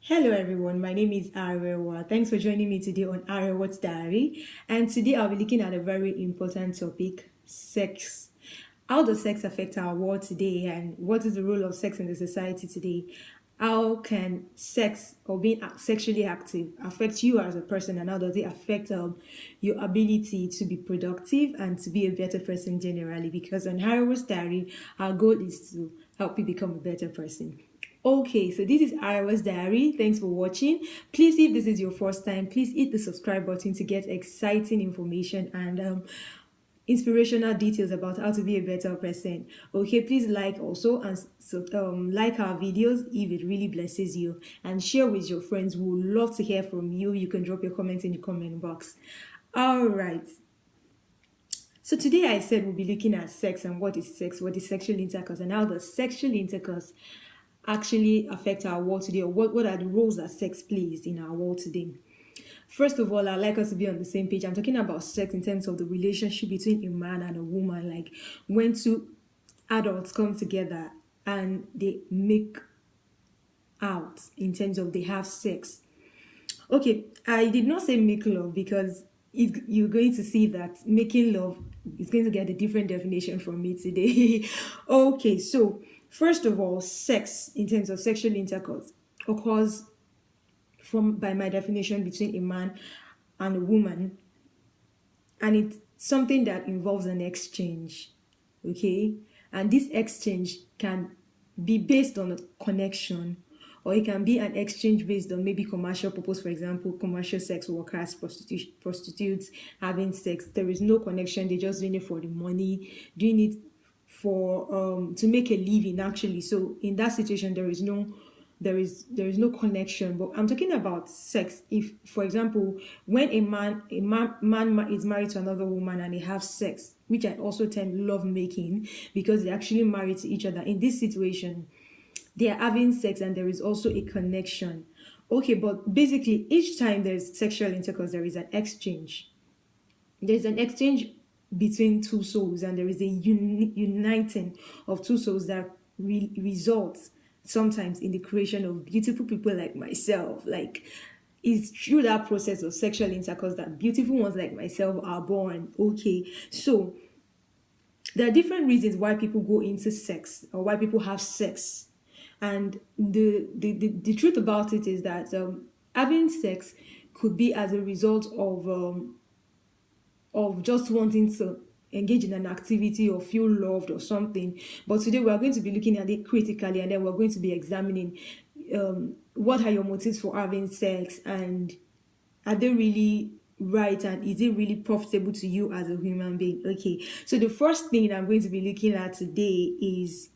Hello everyone, my name is Arewa. Thanks for joining me today on Arewa's Diary. And today I'll be looking at a very important topic, sex. How does sex affect our world today and what is the role of sex in the society today? How can sex or being sexually active affect you as a person, and how does it affect your ability to be productive and to be a better person generally? Because on Arewa's Diary, our goal is to help you become a better person. Okay, so this is Arawa's Diary. Thanks for watching. Please, if this is your first time, please hit the subscribe button to get exciting information and inspirational details about how to be a better person. Okay, please like also and like our videos if it really blesses you, and share with your friends. We would love to hear from you. You can drop your comments in the comment box. All right. So today I said we'll be looking at sex and what is sex, what is sexual intercourse, and how does sexual intercourse actually affect our world today, or what are the roles that sex plays in our world today. First of all, I'd like us to be on the same page. I'm talking about sex in terms of the relationship between a man and a woman, like when two adults come together and they make out in terms of they have sex. Okay, I did not say make love because you're going to see that making love is going to get a different definition from me today. Okay, so first of all, sex in terms of sexual intercourse occurs from by my definition between a man and a woman, and it's something that involves an exchange. Okay, and this exchange can be based on a connection, or it can be an exchange based on maybe commercial purpose. For example, commercial sex workers, prostitutes having sex. There is no connection. They're just doing it for the money, doing it for to make a living actually. So in that situation, there is no connection. But I'm talking about sex. If, for example, when a man is married to another woman and they have sex, which I also term love making, because they're actually married to each other. In this situation, they are having sex and there is also a connection. Okay, but basically each time there's sexual intercourse, there is an exchange. There's an exchange between two souls, and there is a uniting of two souls that results sometimes in the creation of beautiful people like myself. Like, it's through that process of sexual intercourse that beautiful ones like myself are born. Okay, so there are different reasons why people go into sex or why people have sex. And the truth about it is that having sex could be as a result of just wanting to engage in an activity or feel loved or something. But today we are going to be looking at it critically, and then we're going to be examining what are your motives for having sex, and are they really right, and is it really profitable to you as a human being? Okay, so the first thing I'm going to be looking at today is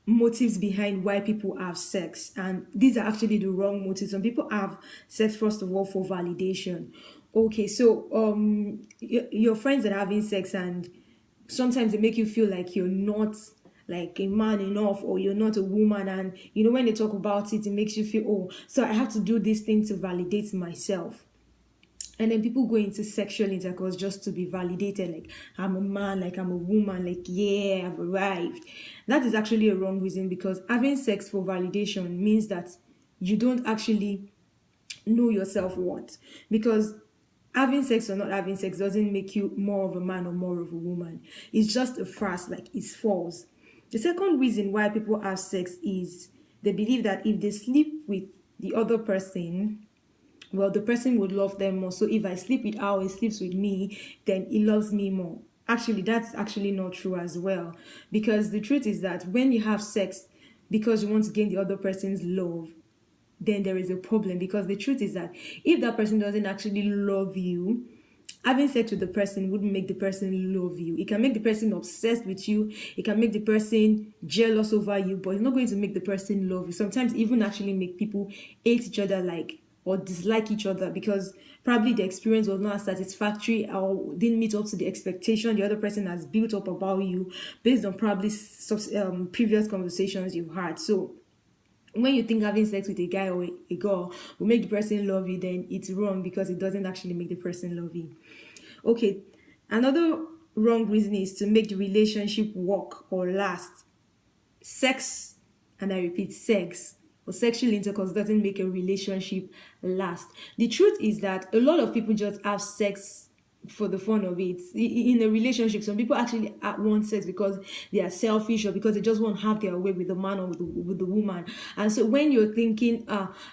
motives behind why people have sex, and these are actually the wrong motives. Some people have sex first of all for validation. Okay, so your friends that are having sex, and sometimes they make you feel like you're not like a man enough, or you're not a woman, and when they talk about it, it makes you feel, oh, so I have to do this thing to validate myself. And then people go into sexual intercourse just to be validated, like I'm a man, like I'm a woman, like yeah, I've arrived. That is actually a wrong reason, because having sex for validation means that you don't actually know your self-worth. Because having sex or not having sex doesn't make you more of a man or more of a woman. It's just a farce, like it's false. The second reason why people have sex is they believe that if they sleep with the other person, well, the person would love them more. So if I sleep with how he sleeps with me, then he loves me more. Actually, that's actually not true as well. Because the truth is that when you have sex because you want to gain the other person's love, then there is a problem. Because the truth is that if that person doesn't actually love you, having sex with the person wouldn't make the person love you. It can make the person obsessed with you. It can make the person jealous over you, but it's not going to make the person love you. Sometimes even actually make people hate each other, like, or dislike each other, because probably the experience was not satisfactory or didn't meet up to the expectation the other person has built up about you based on probably previous conversations you've had. So when you think having sex with a guy or a girl will make the person love you, then it's wrong, because it doesn't actually make the person love you. Okay, another wrong reason is to make the relationship work or last. Sex, and I repeat, sex or sexual intercourse doesn't make a relationship last. The truth is that a lot of people just have sex for the fun of it. In a relationship, some people actually want sex because they are selfish, or because they just want to have their way with the man or with the woman. And so when you're thinking,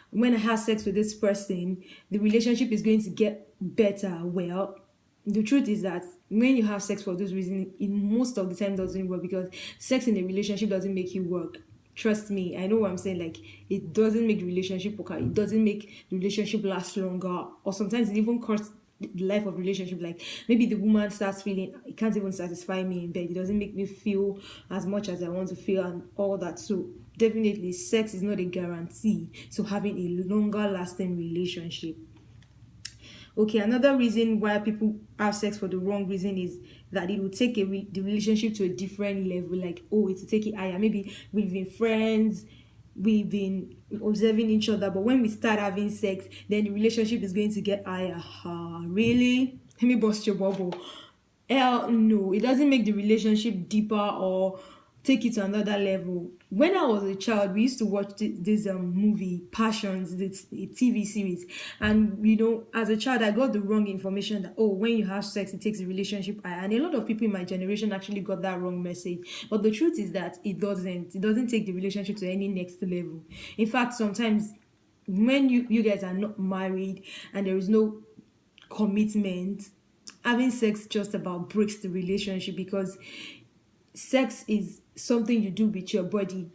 when I have sex with this person, the relationship is going to get better, well, the truth is that when you have sex for those reasons, it most of the time doesn't work, because sex in a relationship doesn't make you work. Trust me, I know what I'm saying. Like, it doesn't make the relationship work out. It doesn't make the relationship last longer, or sometimes it even costs the life of relationship. Like, maybe the woman starts feeling, it can't even satisfy me in bed, it doesn't make me feel as much as I want to feel, and all that. So definitely sex is not a guarantee to having a longer lasting relationship. Okay, another reason why people have sex for the wrong reason is that it will take the relationship to a different level. Like, oh, it will take it higher. Maybe we've been friends, we've been observing each other, but when we start having sex, then the relationship is going to get higher. Really? Let me bust your bubble. Hell no, it doesn't make the relationship deeper or take it to another level. When I was a child, we used to watch this movie Passions, this TV series, and as a child, I got the wrong information that, oh, when you have sex, it takes the relationship higher. And a lot of people in my generation actually got that wrong message. But the truth is that it doesn't take the relationship to any next level. In fact, sometimes when you guys are not married and there is no commitment, having sex just about breaks the relationship, because sex is something you do with your body.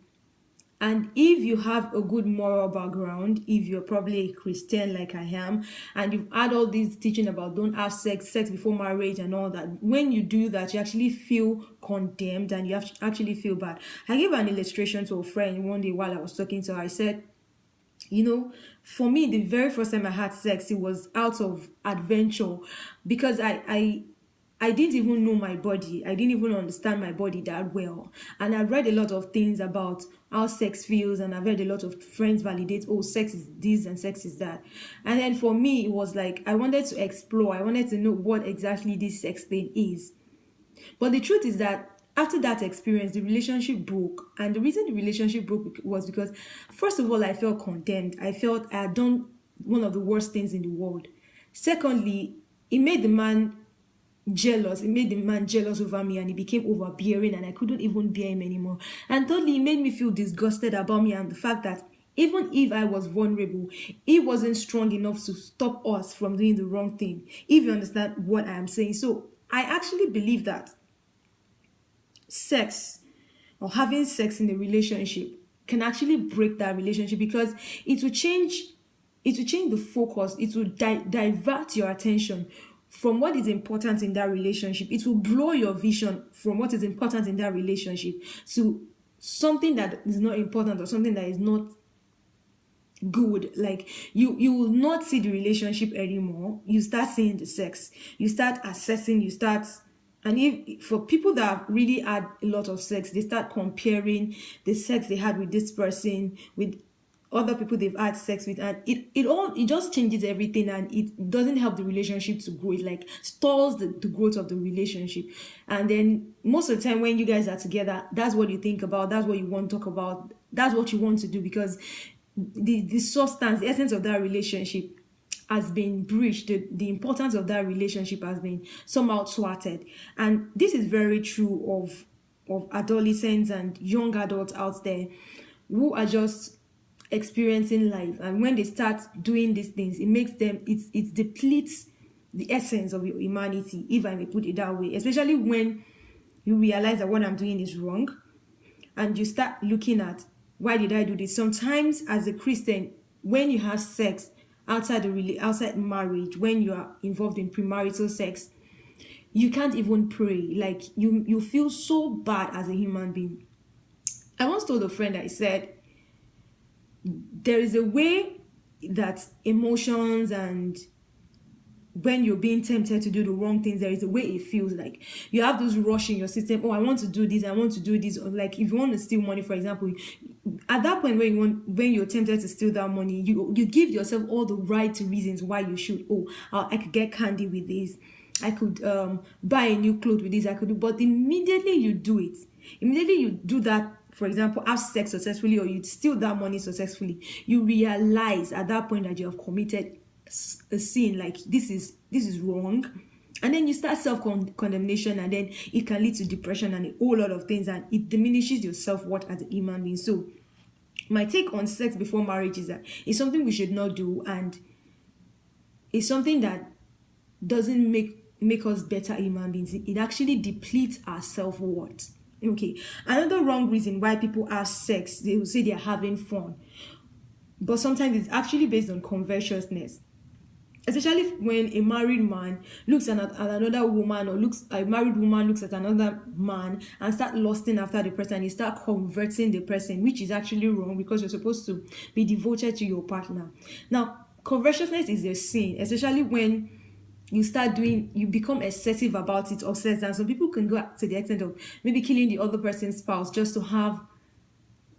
And if you have a good moral background, if you're probably a Christian like I am, and you've had all these teaching about don't have sex before marriage and all that, when you do that, you actually feel condemned and you actually feel bad. I gave an illustration to a friend one day while I was talking to her. I said, for me, the very first time I had sex, it was out of adventure, because I didn't even know my body. I didn't even understand my body that well. And I've read a lot of things about how sex feels, and I've read a lot of friends validate, oh, sex is this and sex is that. And then for me, it was like, I wanted to explore. I wanted to know what exactly this sex thing is. But the truth is that after that experience, the relationship broke. And the reason the relationship broke was because, first of all, I felt condemned. I felt I had done one of the worst things in the world. Secondly, it made the man jealous. It made the man jealous over me, and he became overbearing, and I couldn't even bear him anymore. And thirdly, it made me feel disgusted about me and the fact that even if I was vulnerable, he wasn't strong enough to stop us from doing the wrong thing, if you understand what I am saying. So I actually believe that sex, or having sex in a relationship, can actually break that relationship, because it will change the focus. It will divert your attention from what is important in that relationship. It will blow your vision from what is important in that relationship to something that is not important, or something that is not good. Like, you will not see the relationship anymore. You start seeing the sex. You start assessing. And if for people that have really had a lot of sex, they start comparing the sex they had with this person with other people they've had sex with, and it just changes everything, and it doesn't help the relationship to grow. It like stalls the growth of the relationship. And then most of the time when you guys are together, that's what you think about, that's what you want to talk about, that's what you want to do, because the substance, the essence of that relationship has been breached. The importance of that relationship has been somehow thwarted. And this is very true of adolescents and young adults out there who are just experiencing life. And when they start doing these things, it makes them, it depletes the essence of your humanity, if I may put it that way. Especially when you realize that what I'm doing is wrong, and you start looking at, why did I do this? Sometimes as a Christian, when you have sex outside marriage, when you are involved in premarital sex, you can't even pray. Like, you feel so bad as a human being. I once told a friend, I said, there is a way that emotions, and when you're being tempted to do the wrong things, there is a way it feels. Like, you have those rush in your system, oh, I want to do this, I want to do this. Or like, if you want to steal money, for example, at that point when you're tempted to steal that money, you give yourself all the right reasons why you should. Oh, I could get candy with this, I could buy a new clothes with this, I could do. But immediately you do that for example, have sex successfully, or you steal that money successfully, you realize at that point that you have committed a sin, like this is wrong, and then you start self-condemnation, and then it can lead to depression and a whole lot of things, and it diminishes your self-worth as a human being. So my take on sex before marriage is that it's something we should not do, and it's something that doesn't make us better human beings. It actually depletes our self-worth. Okay, another wrong reason why people have sex, they will say they're having fun, but sometimes it's actually based on covetousness. Especially when a married man looks at another woman, or looks a married woman looks at another man and start lusting after the person, you start converting the person, which is actually wrong, because you're supposed to be devoted to your partner. Now, covetousness is a sin, especially when you become excessive about it, obsessed, and some people can go to the extent of maybe killing the other person's spouse just to have,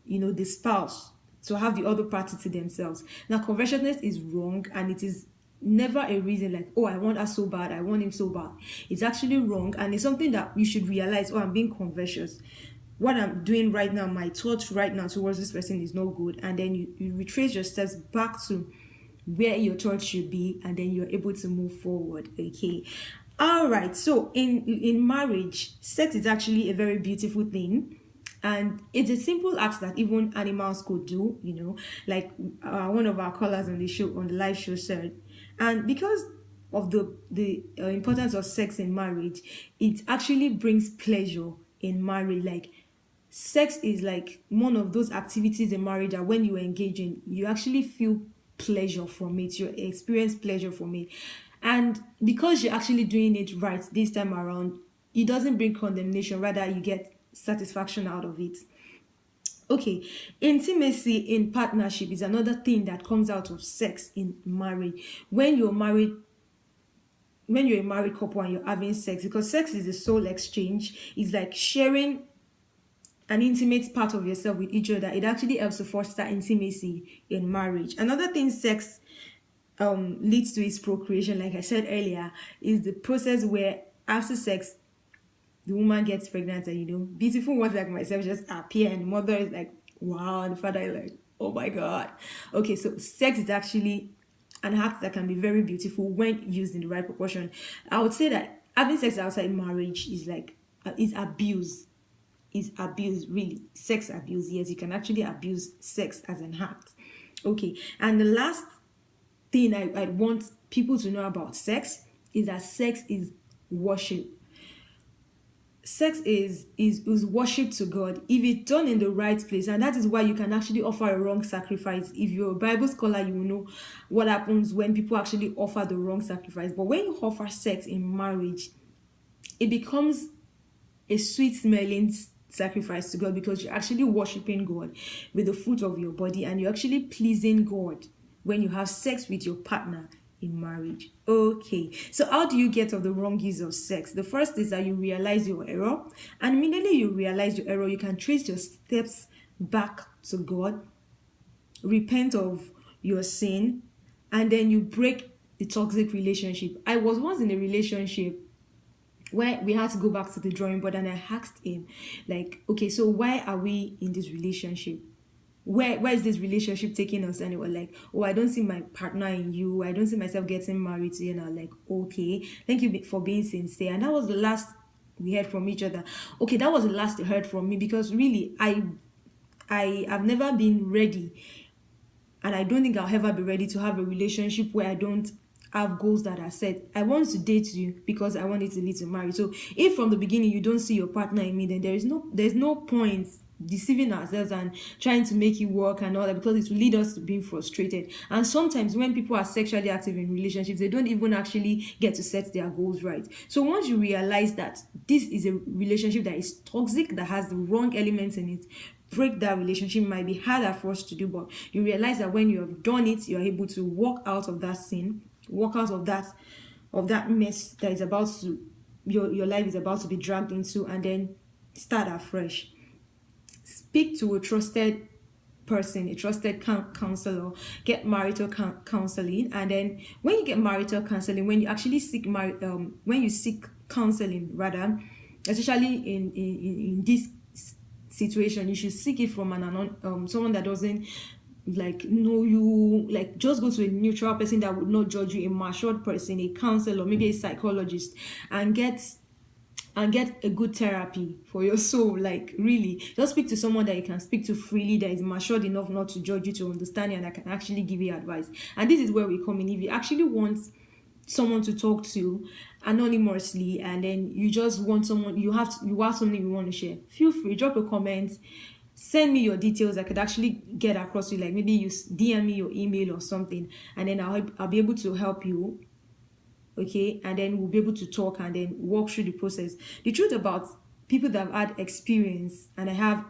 the spouse, to have the other party to themselves. Now, covetousness is wrong, and it is never a reason like, oh, I want her so bad, I want him so bad. It's actually wrong, and it's something that you should realize. Oh, I'm being covetous. What I'm doing right now, my thoughts right now towards this person is no good. And then you retrace your steps back to where your thoughts should be, and then you're able to move forward. Okay. All right. So in marriage, sex is actually a very beautiful thing. And it's a simple act that even animals could do, like one of our callers on the live show said. And because of the importance of sex in marriage, it actually brings pleasure in marriage. Like, sex is like one of those activities in marriage that when you engage in, you actually feel pleasure from it. You experience pleasure from it. And because you're actually doing it right this time around, it doesn't bring condemnation. Rather, you get satisfaction out of it. Okay, intimacy in partnership is another thing that comes out of sex in marriage. When you're a married couple and you're having sex, because sex is a soul exchange, it's like sharing an intimate part of yourself with each other. It actually helps to foster intimacy in marriage. Another thing sex leads to is procreation. Like I said earlier, is the process where after sex the woman gets pregnant, and beautiful ones like myself just appear, and the mother is like, wow, and the father is like, oh my god. Okay, so sex is actually an act that can be very beautiful when used in the right proportion. I would say that having sex outside marriage is like is abuse. Is abuse, really. Sex abuse. Yes, you can actually abuse sex as an act. Okay, and the last thing I want people to know about sex is that sex is worship. Sex is worship to God if it's done in the right place, and that is why you can actually offer a wrong sacrifice. If you're a Bible scholar, you will know what happens when people actually offer the wrong sacrifice. But when you offer sex in marriage, it becomes a sweet smelling sacrifice to God, because you're actually worshiping God with the fruit of your body, and you're actually pleasing God when you have sex with your partner in marriage. Okay, so how do you get off the wrong use of sex? The first is that you realize your error, and immediately you realize your error, you can trace your steps back to God, repent of your sin, and then you break the toxic relationship. I was once in a relationship where we had to go back to the drawing board, and I asked him, like, okay, so why are we in this relationship? Where is this relationship taking us? And it was like, oh, I don't see my partner in you. I don't see myself getting married to you. And I was like, okay, thank you for being sincere. And that was the last we heard from each other. Okay, that was the last they heard from me, because really, I have never been ready, and I don't think I'll ever be ready to have a relationship where I don't have goals that are set. I want to date you because I want it to lead to marriage. So if from the beginning you don't see your partner in me, then there's no point deceiving ourselves and trying to make it work and all that, because it will lead us to being frustrated. And sometimes when people are sexually active in relationships, they don't even actually get to set their goals right. So once you realize that this is a relationship that is toxic, that has the wrong elements in it, break that relationship. It might be harder for us to do, but you realize that when you have done it, you're able to walk out of that sin, walk out of that mess that is about to your life is about to be dragged into, and then start afresh. Speak to a trusted person, a trusted counselor. Get marital counseling, and then when you get marital counseling, when you actually seek when you seek counseling, rather, especially in this situation, you should seek it from someone that doesn't like know you. Like, just go to a neutral person that would not judge you, a matured person, a counselor, maybe a psychologist, and get a good therapy for your soul. Like, really, just speak to someone that you can speak to freely, that is matured enough not to judge you, to understand you, and that can actually give you advice. And this is where we come in. If you actually want someone to talk to anonymously, and then you just want someone, you have something you want to share, feel free, drop a comment, send me your details. I could actually get across to you, like maybe you DM me your email or something, and then I'll be able to help you. Okay, and then we'll be able to talk and then walk through the process. The truth about people that have had experience, and I have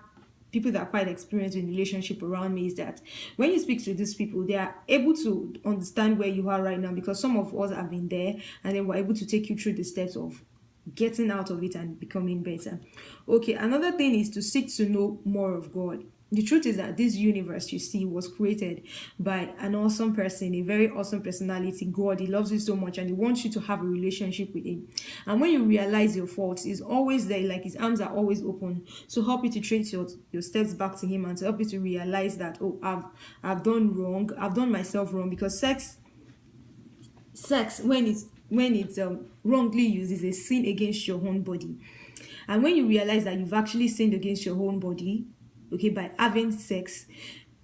people that are quite experienced in relationship around me, is that when you speak to these people, they are able to understand where you are right now, because some of us have been there, and then we're able to take you through the steps of getting out of it and becoming better. Okay, another thing is to seek to know more of God. The truth is that this universe you see was created by an awesome person, a very awesome personality, God. He loves you so much and he wants you to have a relationship with him. And when you realize your faults, he's always there, like his arms are always open to help you to trace your steps back to him, and to help you to realize that, oh, I've done wrong, I've done myself wrong. Because sex when it's wrongly used, is a sin against your own body. And when you realize that you've actually sinned against your own body, okay, by having sex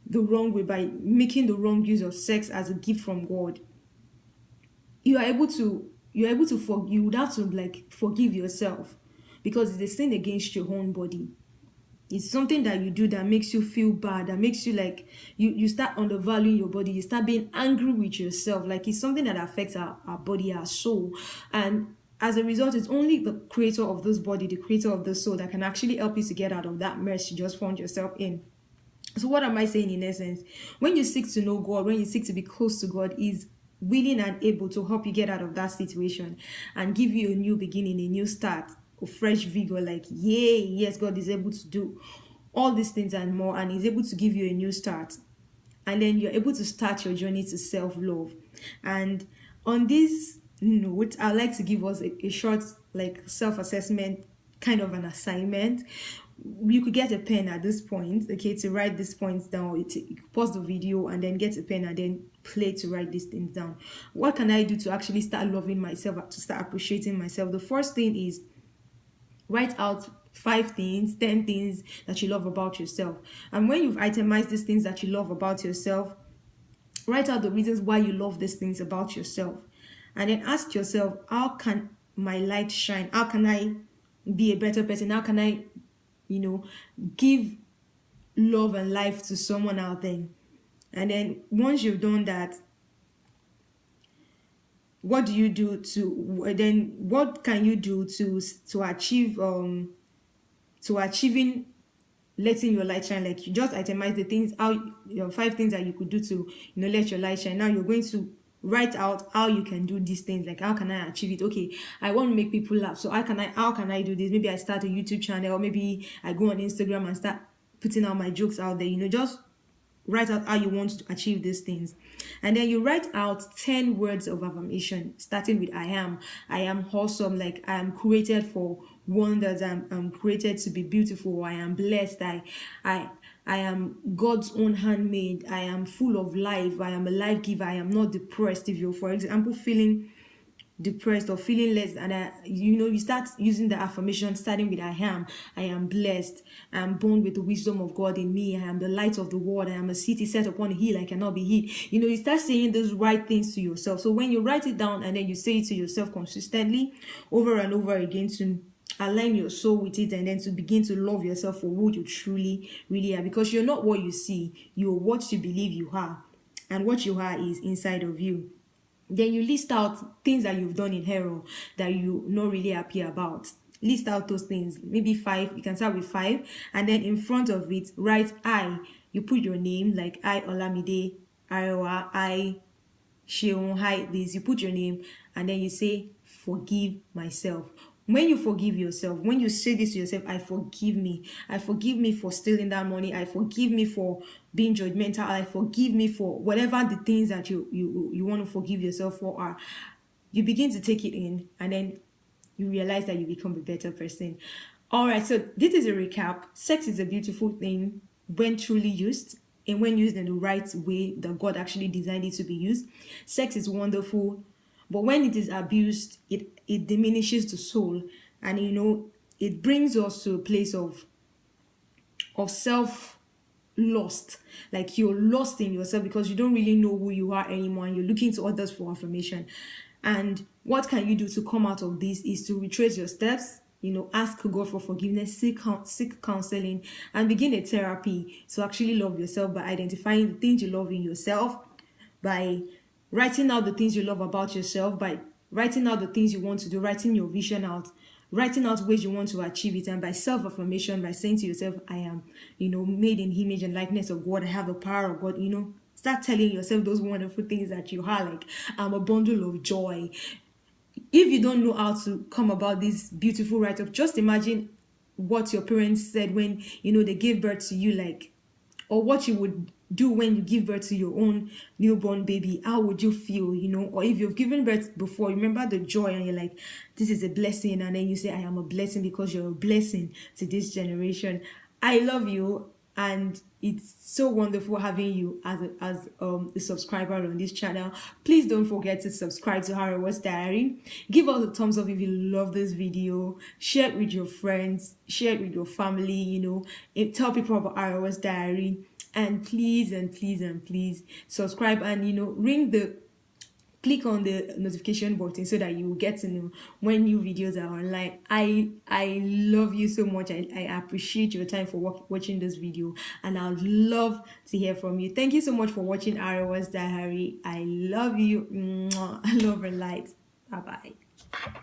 the wrong way, by making the wrong use of sex as a gift from God, you would have to like forgive yourself, because it's a sin against your own body. It's something that you do that makes you feel bad, that makes you like, you start undervaluing your body, you start being angry with yourself. Like, it's something that affects our body, our soul. And as a result, it's only the creator of this body, the creator of the soul, that can actually help you to get out of that mess you just found yourself in. So what am I saying in essence? When you seek to know God, when you seek to be close to God, is willing and able to help you get out of that situation and give you a new beginning, a new start, a fresh vigor. Like, yay, yes, God is able to do all these things and more, and he's able to give you a new start. And then you're able to start your journey to self-love. And on this note, I'd like to give us a short like self-assessment, kind of an assignment. You could get a pen at this point, okay, to write these points down. You could pause the video and then get a pen and then play to write these things down. What can I do to actually start loving myself, to start appreciating myself? The first thing is, write out 5 things, 10 things that you love about yourself. And when you've itemized these things that you love about yourself, write out the reasons why you love these things about yourself. And then ask yourself, how can my light shine? How can I be a better person? How can I, give love and life to someone out there? And then once you've done that, what do you do what can you do to achieving letting your light shine? Like, you just itemize the things, 5 things that you could do to let your light shine. Now you're going to write out how you can do these things. Like, how can I achieve it? Okay, I want to make people laugh, so how can I do this? Maybe I start a YouTube channel, or maybe I go on Instagram and start putting out my jokes out there. Just write out how you want to achieve these things. And then you write out 10 words of affirmation, starting with I am awesome. Like, I am created for wonders. I'm created to be beautiful. I am blessed. I am God's own handmaid. I am full of life. I am a life giver. I am not depressed. If you're, for example, feeling depressed or feeling less, and you start using the affirmation starting with I am blessed, I am born with the wisdom of God in me, I am the light of the world, I am a city set upon a hill, I cannot be hid. You start saying those right things to yourself. So when you write it down and then you say it to yourself consistently over and over again, to align your soul with it, and then to begin to love yourself for who you truly really are, because you're not what you see, you're what you believe you are, and what you are is inside of you. Then you list out things that you've done in error that you're not really happy about. List out those things, maybe 5. You can start with 5, and then in front of it write I. You put your name, like I Olamide, I Sheon, hi this. You put your name, and then you say forgive myself. When you forgive yourself, when you say this to yourself, I forgive me for stealing that money, I forgive me for being judgmental, I forgive me for whatever the things that you want to forgive yourself for are, you begin to take it in, and then you realize that you become a better person. All right, so this is a recap. Sex is a beautiful thing when truly used and when used in the right way that God actually designed it to be used. Sex is wonderful, but when it is abused, it diminishes the soul, and it brings us to a place of self lost. Like you're lost in yourself because you don't really know who you are anymore, and you're looking to others for affirmation. And what can you do to come out of this is to retrace your steps, ask God for forgiveness, seek counseling, and begin a therapy to actually love yourself by identifying the things you love in yourself, by writing out the things you love about yourself, by writing out the things you want to do, writing your vision out, writing out ways you want to achieve it, and by self-affirmation, by saying to yourself, I am, made in the image and likeness of God, I have the power of God, start telling yourself those wonderful things that you are, like, I'm a bundle of joy. If you don't know how to come about this beautiful write-up, just imagine what your parents said when they gave birth to you, like, or what you would do when you give birth to your own newborn baby. How would you feel? Or if you've given birth before, remember the joy, and you're like, this is a blessing, and then you say, I am a blessing, because you're a blessing to this generation. I love you, and it's so wonderful having you as a subscriber on this channel. Please don't forget to subscribe to Harrow's Diary. Give us a thumbs up if you love this video. Share it with your friends, share it with your family, tell people about Harrow's Diary. And please and please and please subscribe, and click on the notification button so that you will get to know when new videos are online. I love you so much. I appreciate your time for watching this video, and I would love to hear from you. Thank you so much for watching Harrow's Diary. I love you. Mwah. Love and light. Bye bye.